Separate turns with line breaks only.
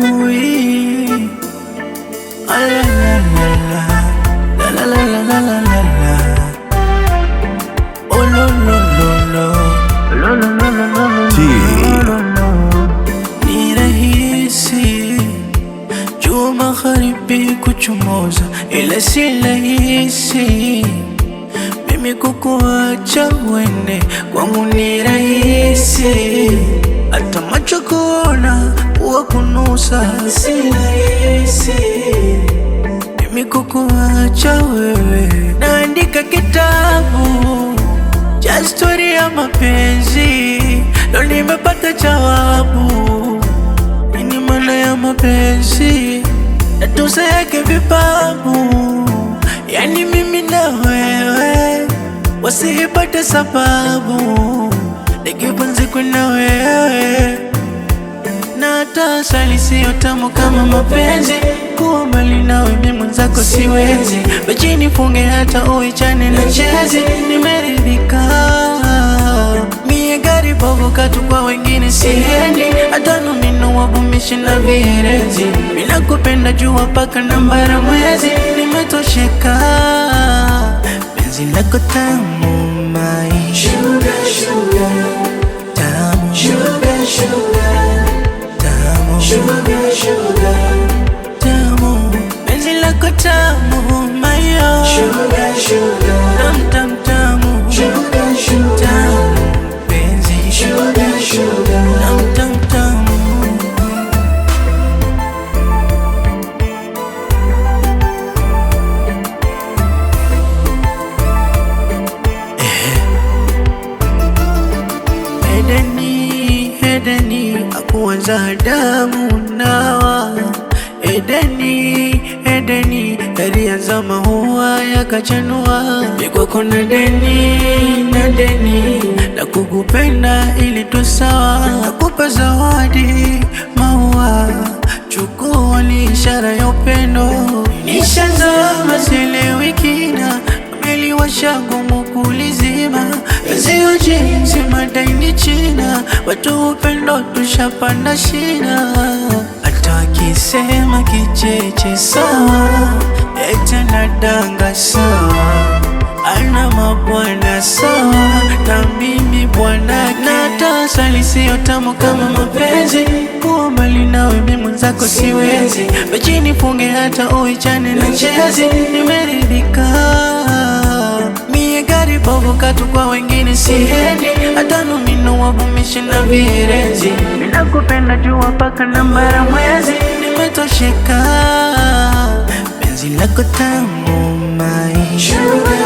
Oui. Ah la la la la. La la la la la la la. Oh lo lo lo lo. Lo lo lo lo lo lo lo. Ni rahisi jua magharibi kuchomoza, ila si rahisi mimi kukuacha uende. Kwangu ni rahisi, hata macho kuona uwa kunusa. Si rahisi mimi kukuacha wewe. Naandika kitabu cha story ya mapenzi, leo nimepata jawabu. Nini maana ya mapenzi? Natusa yake vipabu, yani mimi na wewe wasihipate sababu. Nikipenzi kuna wewe na hata asali siyo tamu kama mapenzi. Kuwa mbali nawe mimi mwenzako siwezi, bechi nifunge hata uichane na chezi. Nimeridhika mie gari bovu katu kwa wengine siendi, hata nomino wavumishi na vierezi. Mina kupenda jua paka nambara mwezi. Nimetosheka penzi lako tamu mai sugar sugar tamu sugar sugar tamu sugar sugar tamu penzi lako tamu mayo sugar sugar tam tam tamu sugar sugar tamu penzi sugar sugar tam tam tamu. Edeni akuanza damu nawa. Edeni yalianza maua yakachanua. Mikwako na deni na kukupenda ili tusawa. Nakupa zawadi maua, chukua ni ishara ya upendo. Nishazama sielewi kina, meliwasha ngumu kulizima. Sio jinsi madaini China, watu upendo tushapanda shina. Hata wakisema kicheche sawa, ete na danga sawa, ana mabwana sawa, na mimi bwana. Na hata asali siyo tamu kama mapenzi. Kuwa mbali nawe mimi mwenzako siwezi, bechi nifunge hata uichane na chezi. Nimeridhika mie gari bovu katu kwa wengine siendi, hata nomino wavumishi na vierezi. Mina kupenda jua paka nambara mwezi. Nimetosheka penzi lako tamu mai sugar